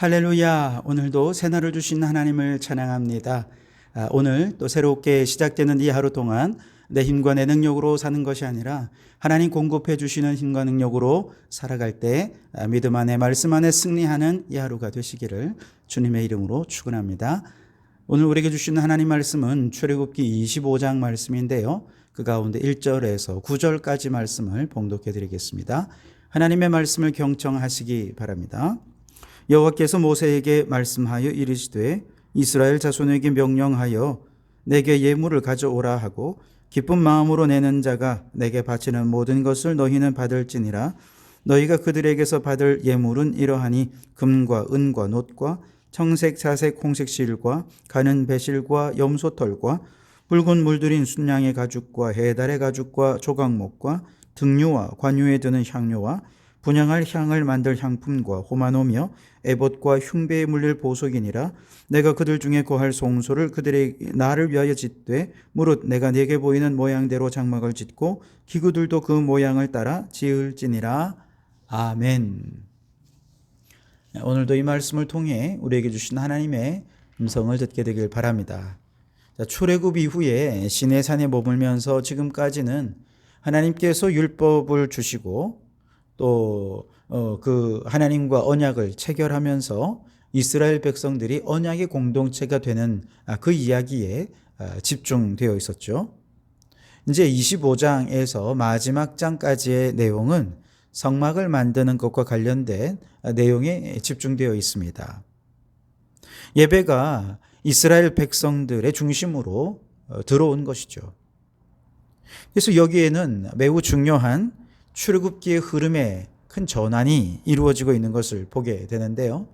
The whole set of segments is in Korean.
할렐루야. 오늘도 새날을 주신 하나님을 찬양합니다. 오늘 또 새롭게 시작되는 이 하루 동안 내 힘과 내 능력으로 사는 것이 아니라 하나님 공급해 주시는 힘과 능력으로 살아갈 때 믿음 안에 말씀 안에 승리하는 이 하루가 되시기를 주님의 이름으로 축원합니다. 오늘 우리에게 주시는 하나님 말씀은 출애굽기 25장 말씀인데요. 그 가운데 1절에서 9절까지 말씀을 봉독해 드리겠습니다. 하나님의 말씀을 경청하시기 바랍니다. 여호와께서 모세에게 말씀하여 이르시되 이스라엘 자손에게 명령하여 내게 예물을 가져오라 하고 기쁜 마음으로 내는 자가 내게 바치는 모든 것을 너희는 받을지니라. 너희가 그들에게서 받을 예물은 이러하니 금과 은과 놋과 청색 자색 홍색 실과 가는 배실과 염소털과 붉은 물들인 순양의 가죽과 해달의 가죽과 조각목과 등류와 관유에 드는 향료와 분향할 향을 만들 향품과 호마노며 에봇과 흉배에 물릴 보석이니라. 내가 그들 중에 거할 송소를 그들의 나를 위하여 짓되 무릇 내가 네게 보이는 모양대로 장막을 짓고 기구들도 그 모양을 따라 지을지니라. 아멘. 오늘도 이 말씀을 통해 우리에게 주신 하나님의 음성을 듣게 되길 바랍니다. 출애굽 이후에 시내산에 머물면서 지금까지는 하나님께서 율법을 주시고 또 그 하나님과 언약을 체결하면서 이스라엘 백성들이 언약의 공동체가 되는 그 이야기에 집중되어 있었죠. 이제 25장에서 마지막 장까지의 내용은 성막을 만드는 것과 관련된 내용에 집중되어 있습니다. 예배가 이스라엘 백성들의 중심으로 들어온 것이죠. 그래서 여기에는 매우 중요한 출애굽기의 흐름에 큰 전환이 이루어지고 있는 것을 보게 되는데요.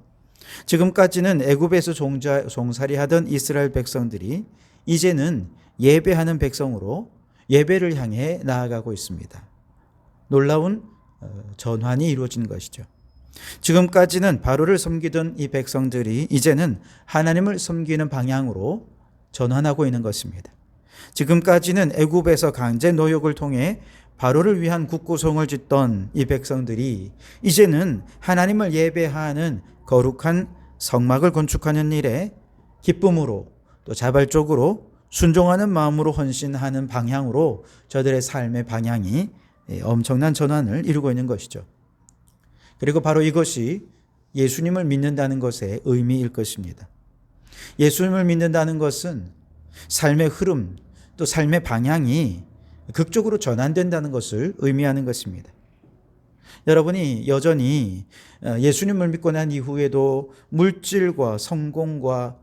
지금까지는 애굽에서 종살이하던 이스라엘 백성들이 이제는 예배하는 백성으로 예배를 향해 나아가고 있습니다. 놀라운 전환이 이루어진 것이죠. 지금까지는 바로를 섬기던 이 백성들이 이제는 하나님을 섬기는 방향으로 전환하고 있는 것입니다. 지금까지는 애굽에서 강제 노역을 통해 바로를 위한 국구성을 짓던 이 백성들이 이제는 하나님을 예배하는 거룩한 성막을 건축하는 일에 기쁨으로 또 자발적으로 순종하는 마음으로 헌신하는 방향으로 저들의 삶의 방향이 엄청난 전환을 이루고 있는 것이죠. 그리고 바로 이것이 예수님을 믿는다는 것의 의미일 것입니다. 예수님을 믿는다는 것은 삶의 흐름 또 삶의 방향이 극적으로 전환된다는 것을 의미하는 것입니다. 여러분이 여전히 예수님을 믿고 난 이후에도 물질과 성공과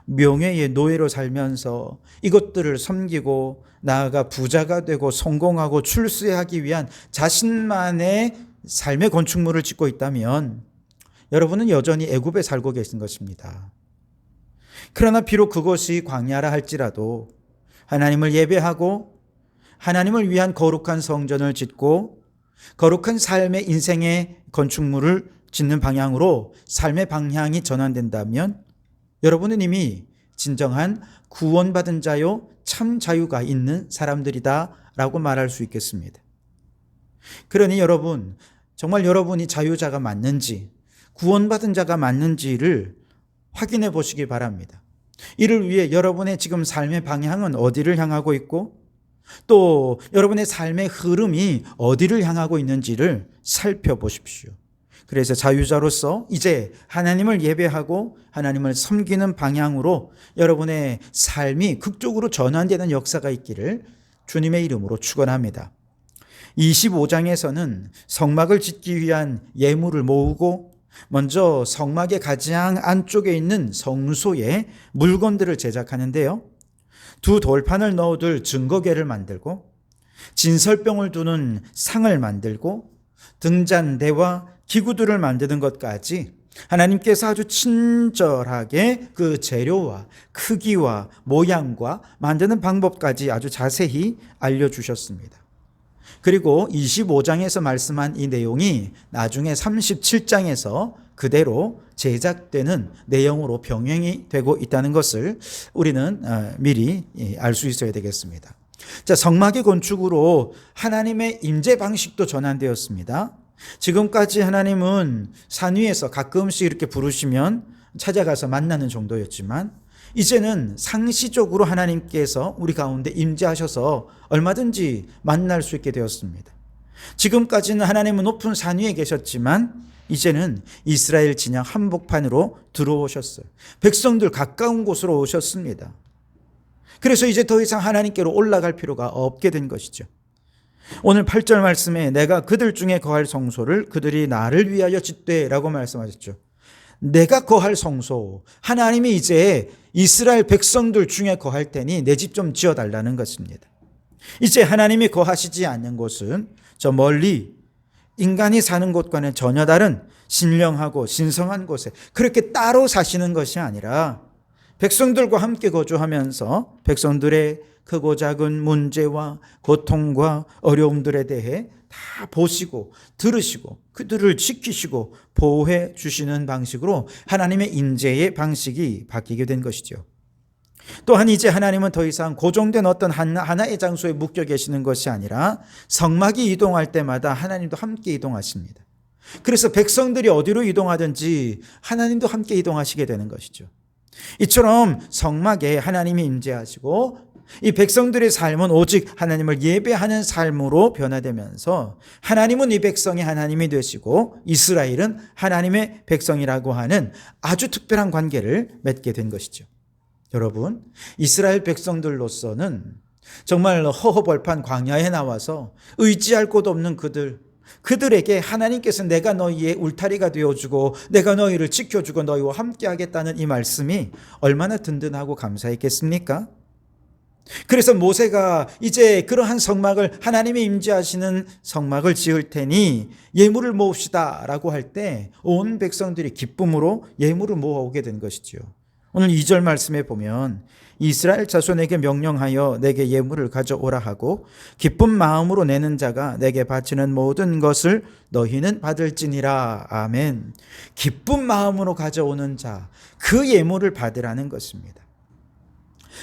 명예의 노예로 살면서 이것들을 섬기고 나아가 부자가 되고 성공하고 출세하기 위한 자신만의 삶의 건축물을 짓고 있다면 여러분은 여전히 애굽에 살고 계신 것입니다. 그러나 비록 그것이 광야라 할지라도 하나님을 예배하고 하나님을 위한 거룩한 성전을 짓고 거룩한 삶의 인생의 건축물을 짓는 방향으로 삶의 방향이 전환된다면 여러분은 이미 진정한 구원받은 자요 참 자유가 있는 사람들이다 라고 말할 수 있겠습니다. 그러니 여러분, 정말 여러분이 자유자가 맞는지 구원받은 자가 맞는지를 확인해 보시기 바랍니다. 이를 위해 여러분의 지금 삶의 방향은 어디를 향하고 있고 또 여러분의 삶의 흐름이 어디를 향하고 있는지를 살펴보십시오. 그래서 자유자로서 이제 하나님을 예배하고 하나님을 섬기는 방향으로 여러분의 삶이 극적으로 전환되는 역사가 있기를 주님의 이름으로 축원합니다. 25장에서는 성막을 짓기 위한 예물을 모으고 먼저 성막의 가장 안쪽에 있는 성소에 물건들을 제작하는데요. 두 돌판을 넣어둘 증거궤를 만들고 진설병을 두는 상을 만들고 등잔대와 기구들을 만드는 것까지 하나님께서 아주 친절하게 그 재료와 크기와 모양과 만드는 방법까지 아주 자세히 알려주셨습니다. 그리고 25장에서 말씀한 이 내용이 나중에 37장에서 그대로 제작되는 내용으로 병행이 되고 있다는 것을 우리는 미리 알 수 있어야 되겠습니다. 자, 성막의 건축으로 하나님의 임재 방식도 전환되었습니다. 지금까지 하나님은 산 위에서 가끔씩 이렇게 부르시면 찾아가서 만나는 정도였지만 이제는 상시적으로 하나님께서 우리 가운데 임재하셔서 얼마든지 만날 수 있게 되었습니다. 지금까지는 하나님은 높은 산 위에 계셨지만 이제는 이스라엘 진영 한복판으로 들어오셨어요. 백성들 가까운 곳으로 오셨습니다. 그래서 이제 더 이상 하나님께로 올라갈 필요가 없게 된 것이죠. 오늘 8절 말씀에 내가 그들 중에 거할 성소를 그들이 나를 위하여 짓되 라고 말씀하셨죠. 내가 거할 성소, 하나님이 이제 이스라엘 백성들 중에 거할 테니 내 집 좀 지어달라는 것입니다. 이제 하나님이 거하시지 않는 곳은 저 멀리 인간이 사는 곳과는 전혀 다른 신령하고 신성한 곳에 그렇게 따로 사시는 것이 아니라 백성들과 함께 거주하면서 백성들의 크고 작은 문제와 고통과 어려움들에 대해 다 보시고 들으시고 그들을 지키시고 보호해 주시는 방식으로 하나님의 임재의 방식이 바뀌게 된 것이죠. 또한 이제 하나님은 더 이상 고정된 어떤 하나의 장소에 묶여 계시는 것이 아니라 성막이 이동할 때마다 하나님도 함께 이동하십니다. 그래서 백성들이 어디로 이동하든지 하나님도 함께 이동하시게 되는 것이죠. 이처럼 성막에 하나님이 임재하시고 이 백성들의 삶은 오직 하나님을 예배하는 삶으로 변화되면서 하나님은 이 백성이 하나님이 되시고 이스라엘은 하나님의 백성이라고 하는 아주 특별한 관계를 맺게 된 것이죠. 여러분, 이스라엘 백성들로서는 정말 허허벌판 광야에 나와서 의지할 곳 없는 그들에게 하나님께서 내가 너희의 울타리가 되어주고 내가 너희를 지켜주고 너희와 함께하겠다는 이 말씀이 얼마나 든든하고 감사했겠습니까? 그래서 모세가 이제 그러한 성막을 하나님이 임재하시는 성막을 지을 테니 예물을 모읍시다 라고 할 때 온 백성들이 기쁨으로 예물을 모아오게 된 것이죠. 오늘 2절 말씀에 보면 이스라엘 자손에게 명령하여 내게 예물을 가져오라 하고 기쁜 마음으로 내는 자가 내게 바치는 모든 것을 너희는 받을지니라. 아멘. 기쁜 마음으로 가져오는 자, 그 예물을 받으라는 것입니다.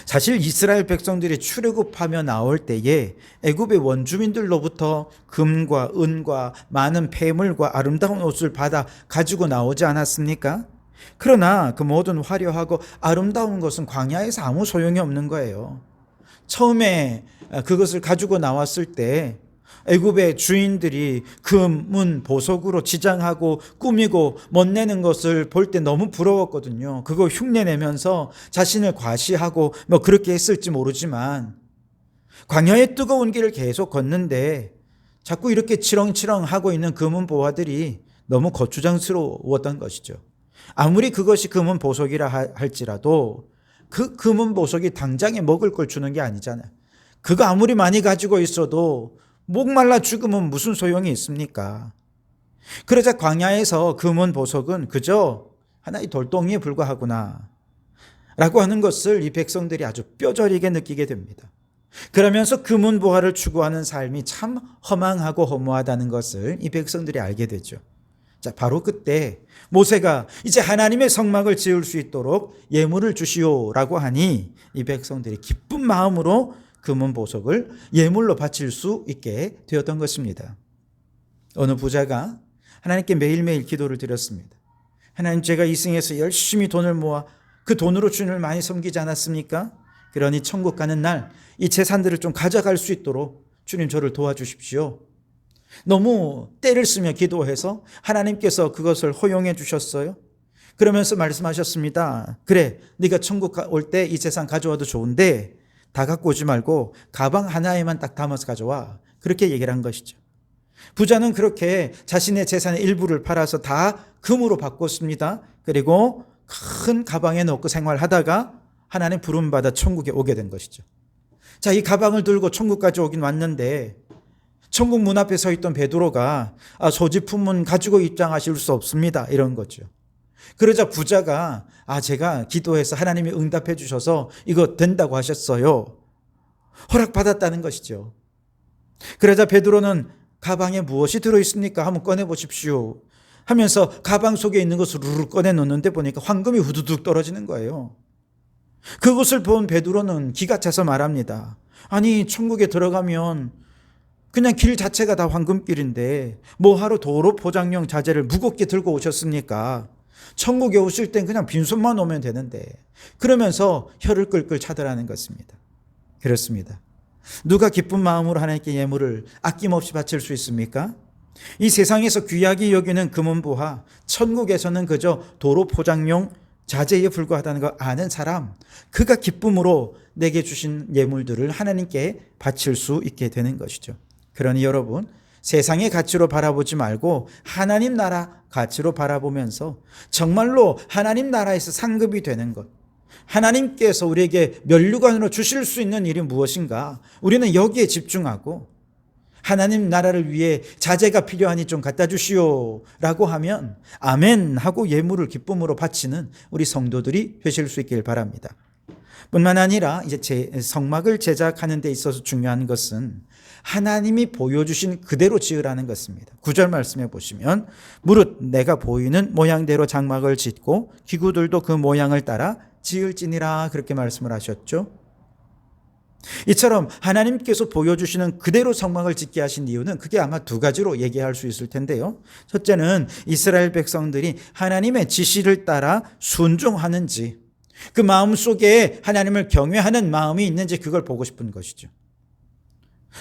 사실 이스라엘 백성들이 출애굽하며 나올 때에 애굽의 원주민들로부터 금과 은과 많은 폐물과 아름다운 옷을 받아 가지고 나오지 않았습니까? 그러나 그 모든 화려하고 아름다운 것은 광야에서 아무 소용이 없는 거예요. 처음에 그것을 가지고 나왔을 때 애굽의 주인들이 금은 보석으로 지장하고 꾸미고 멋내는 것을 볼 때 너무 부러웠거든요. 그거 흉내내면서 자신을 과시하고 그렇게 했을지 모르지만 광야의 뜨거운 길을 계속 걷는데 자꾸 이렇게 치렁치렁 하고 있는 금은 보화들이 너무 거추장스러웠던 것이죠. 아무리 그것이 금은 보석이라 할지라도 그 금은 보석이 당장에 먹을 걸 주는 게 아니잖아요. 그거 아무리 많이 가지고 있어도 목말라 죽으면 무슨 소용이 있습니까? 그러자 광야에서 금은 보석은 그저 하나의 돌덩이에 불과하구나 라고 하는 것을 이 백성들이 아주 뼈저리게 느끼게 됩니다. 그러면서 금은 보화를 추구하는 삶이 참 허망하고 허무하다는 것을 이 백성들이 알게 되죠. 자, 바로 그때 모세가 이제 하나님의 성막을 지을 수 있도록 예물을 주시오라고 하니 이 백성들이 기쁜 마음으로 금은 보석을 예물로 바칠 수 있게 되었던 것입니다. 어느 부자가 하나님께 매일매일 기도를 드렸습니다. 하나님, 제가 이 생에서 열심히 돈을 모아 그 돈으로 주님을 많이 섬기지 않았습니까? 그러니 천국 가는 날 이 재산들을 좀 가져갈 수 있도록 주님 저를 도와주십시오. 너무 때를 쓰며 기도해서 하나님께서 그것을 허용해 주셨어요. 그러면서 말씀하셨습니다. 그래, 네가 천국 올 때 이 재산 가져와도 좋은데 다 갖고 오지 말고 가방 하나에만 딱 담아서 가져와. 그렇게 얘기를 한 것이죠. 부자는 그렇게 자신의 재산의 일부를 팔아서 다 금으로 바꿨습니다. 그리고 큰 가방에 넣고 생활하다가 하나님 부름받아 천국에 오게 된 것이죠. 자, 이 가방을 들고 천국까지 오긴 왔는데 천국 문 앞에 서 있던 베드로가 소지품은 가지고 입장하실 수 없습니다. 이런 거죠. 그러자 부자가 제가 기도해서 하나님이 응답해 주셔서 이거 된다고 하셨어요. 허락받았다는 것이죠. 그러자 베드로는 가방에 무엇이 들어있습니까? 한번 꺼내보십시오 하면서 가방 속에 있는 것을 루루 꺼내놓는데 보니까 황금이 후두둑 떨어지는 거예요. 그것을 본 베드로는 기가 차서 말합니다. 아니, 천국에 들어가면 그냥 길 자체가 다 황금길인데 뭐하러 도로 포장용 자재를 무겁게 들고 오셨습니까? 천국에 오실 땐 그냥 빈손만 오면 되는데, 그러면서 혀를 끌끌 차더라는 것입니다. 그렇습니다. 누가 기쁜 마음으로 하나님께 예물을 아낌없이 바칠 수 있습니까? 이 세상에서 귀하게 여기는 금은보화, 천국에서는 그저 도로 포장용 자재에 불과하다는 걸 아는 사람, 그가 기쁨으로 내게 주신 예물들을 하나님께 바칠 수 있게 되는 것이죠. 그러니 여러분, 세상의 가치로 바라보지 말고 하나님 나라 가치로 바라보면서 정말로 하나님 나라에서 상급이 되는 것, 하나님께서 우리에게 면류관으로 주실 수 있는 일이 무엇인가, 우리는 여기에 집중하고 하나님 나라를 위해 자재가 필요하니 좀 갖다 주시오 라고 하면 아멘 하고 예물을 기쁨으로 바치는 우리 성도들이 되실 수 있길 바랍니다. 뿐만 아니라 이제 성막을 제작하는 데 있어서 중요한 것은 하나님이 보여주신 그대로 지으라는 것입니다. 9절 말씀해 보시면 무릇 내가 보이는 모양대로 장막을 짓고 기구들도 그 모양을 따라 지을지니라, 그렇게 말씀을 하셨죠. 이처럼 하나님께서 보여주시는 그대로 성막을 짓게 하신 이유는 그게 아마 두 가지로 얘기할 수 있을 텐데요. 첫째는 이스라엘 백성들이 하나님의 지시를 따라 순종하는지, 그 마음속에 하나님을 경외하는 마음이 있는지 그걸 보고 싶은 것이죠.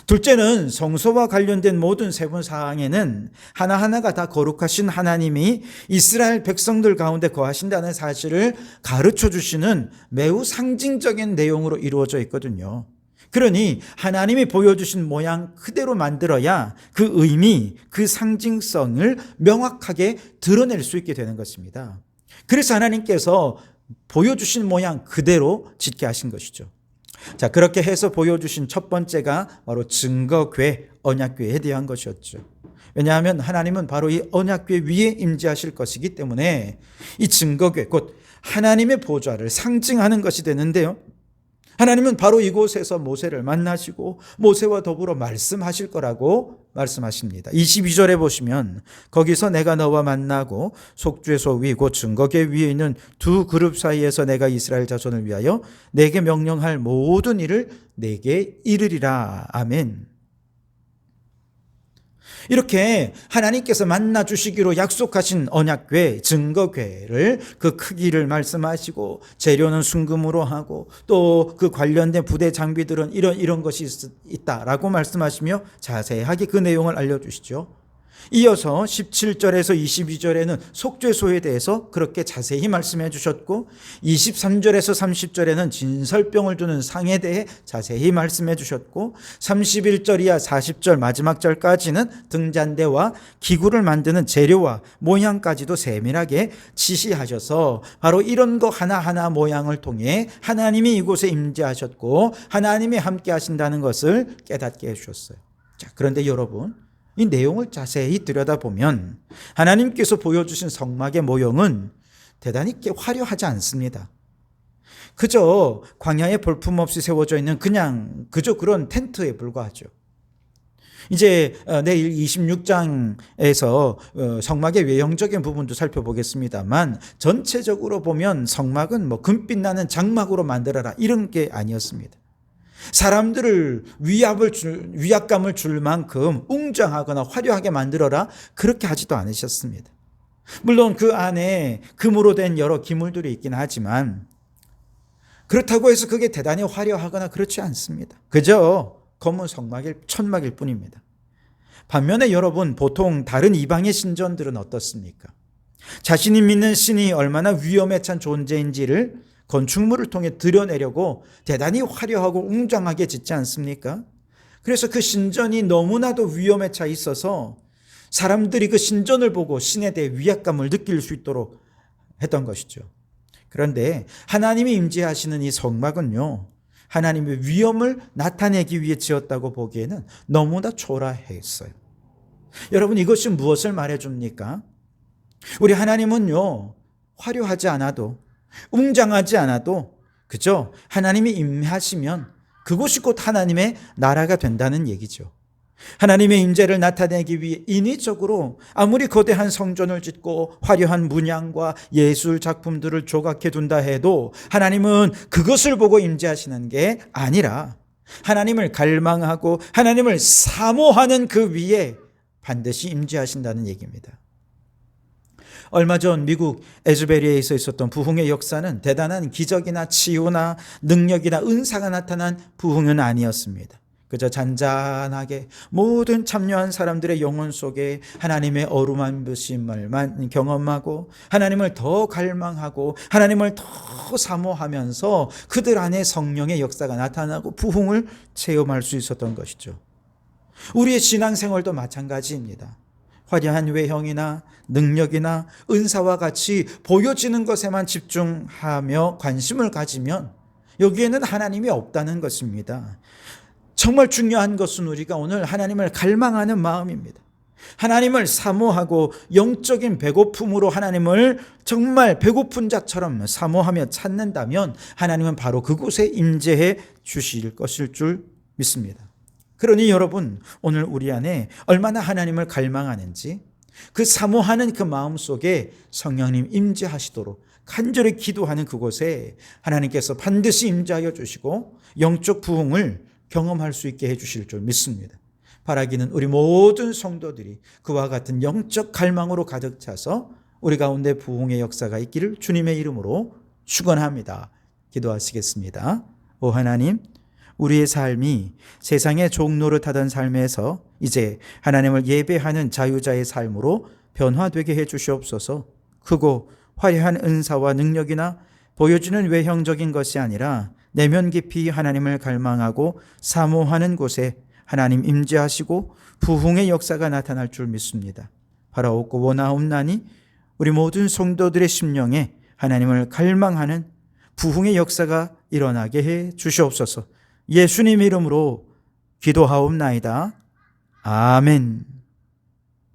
둘째는 성소와 관련된 모든 세분 사항에는 하나하나가 다 거룩하신 하나님이 이스라엘 백성들 가운데 거하신다는 사실을 가르쳐 주시는 매우 상징적인 내용으로 이루어져 있거든요. 그러니 하나님이 보여주신 모양 그대로 만들어야 그 의미, 그 상징성을 명확하게 드러낼 수 있게 되는 것입니다. 그래서 하나님께서 보여주신 모양 그대로 짓게 하신 것이죠. 자, 그렇게 해서 보여주신 첫 번째가 바로 증거궤, 언약궤에 대한 것이었죠. 왜냐하면 하나님은 바로 이 언약궤 위에 임재하실 것이기 때문에 이 증거궤, 곧 하나님의 보좌를 상징하는 것이 되는데요. 하나님은 바로 이곳에서 모세를 만나시고 모세와 더불어 말씀하실 거라고 말씀하십니다. 22절에 보시면 거기서 내가 너와 만나고 속죄소 위 곧 증거궤 위에 있는 두 그룹 사이에서 내가 이스라엘 자손을 위하여 내게 명령할 모든 일을 내게 이르리라. 아멘. 이렇게 하나님께서 만나 주시기로 약속하신 언약궤, 증거궤를 그 크기를 말씀하시고 재료는 순금으로 하고 또 그 관련된 부대 장비들은 이런 것이 있다라고 말씀하시며 자세하게 그 내용을 알려주시죠. 이어서 17절에서 22절에는 속죄소에 대해서 그렇게 자세히 말씀해 주셨고 23절에서 30절에는 진설병을 두는 상에 대해 자세히 말씀해 주셨고 31절 이하 40절 마지막 절까지는 등잔대와 기구를 만드는 재료와 모양까지도 세밀하게 지시하셔서 바로 이런 거 하나하나 모양을 통해 하나님이 이곳에 임재하셨고 하나님이 함께 하신다는 것을 깨닫게 해주셨어요. 자, 그런데 여러분, 이 내용을 자세히 들여다보면 하나님께서 보여주신 성막의 모형은 대단히 화려하지 않습니다. 그저 광야에 볼품없이 세워져 있는 그저 그런 텐트에 불과하죠. 이제 내일 26장에서 성막의 외형적인 부분도 살펴보겠습니다만 전체적으로 보면 성막은 금빛 나는 장막으로 만들어라 이런 게 아니었습니다. 사람들을 위압감을 줄 만큼 웅장하거나 화려하게 만들어라 그렇게 하지도 않으셨습니다. 물론 그 안에 금으로 된 여러 기물들이 있긴 하지만 그렇다고 해서 그게 대단히 화려하거나 그렇지 않습니다. 그저 검은 천막일 뿐입니다. 반면에 여러분, 보통 다른 이방의 신전들은 어떻습니까? 자신이 믿는 신이 얼마나 위험에 찬 존재인지를 건축물을 통해 드러내려고 대단히 화려하고 웅장하게 짓지 않습니까? 그래서 그 신전이 너무나도 위험에 차 있어서 사람들이 그 신전을 보고 신에 대해 위압감을 느낄 수 있도록 했던 것이죠. 그런데 하나님이 임재하시는 이 성막은요, 하나님의 위엄을 나타내기 위해 지었다고 보기에는 너무나 초라했어요. 여러분, 이것이 무엇을 말해줍니까? 우리 하나님은요, 화려하지 않아도 웅장하지 않아도 그죠? 하나님이 임하시면 그곳이 곧 하나님의 나라가 된다는 얘기죠. 하나님의 임재를 나타내기 위해 인위적으로 아무리 거대한 성전을 짓고 화려한 문양과 예술 작품들을 조각해 둔다 해도 하나님은 그것을 보고 임재하시는 게 아니라 하나님을 갈망하고 하나님을 사모하는 그 위에 반드시 임재하신다는 얘기입니다. 얼마 전 미국 에즈베리에서 있었던 부흥의 역사는 대단한 기적이나 치유나 능력이나 은사가 나타난 부흥은 아니었습니다. 그저 잔잔하게 모든 참여한 사람들의 영혼 속에 하나님의 어루만 부심을만 경험하고 하나님을 더 갈망하고 하나님을 더 사모하면서 그들 안에 성령의 역사가 나타나고 부흥을 체험할 수 있었던 것이죠. 우리의 신앙생활도 마찬가지입니다. 화려한 외형이나 능력이나 은사와 같이 보여지는 것에만 집중하며 관심을 가지면 여기에는 하나님이 없다는 것입니다. 정말 중요한 것은 우리가 오늘 하나님을 갈망하는 마음입니다. 하나님을 사모하고 영적인 배고픔으로 하나님을 정말 배고픈 자처럼 사모하며 찾는다면 하나님은 바로 그곳에 임재해 주실 것일 줄 믿습니다. 그러니 여러분, 오늘 우리 안에 얼마나 하나님을 갈망하는지 그 사모하는 그 마음 속에 성령님 임재하시도록 간절히 기도하는 그곳에 하나님께서 반드시 임재하여 주시고 영적 부흥을 경험할 수 있게 해주실 줄 믿습니다. 바라기는 우리 모든 성도들이 그와 같은 영적 갈망으로 가득 차서 우리 가운데 부흥의 역사가 있기를 주님의 이름으로 축원합니다. 기도하시겠습니다. 오 하나님, 우리의 삶이 세상의 종노릇하던 삶에서 이제 하나님을 예배하는 자유자의 삶으로 변화되게 해 주시옵소서. 크고 화려한 은사와 능력이나 보여주는 외형적인 것이 아니라 내면 깊이 하나님을 갈망하고 사모하는 곳에 하나님 임재하시고 부흥의 역사가 나타날 줄 믿습니다. 바라옵고 원하옵나니 우리 모든 성도들의 심령에 하나님을 갈망하는 부흥의 역사가 일어나게 해 주시옵소서. 예수님 이름으로 기도하옵나이다. 아멘.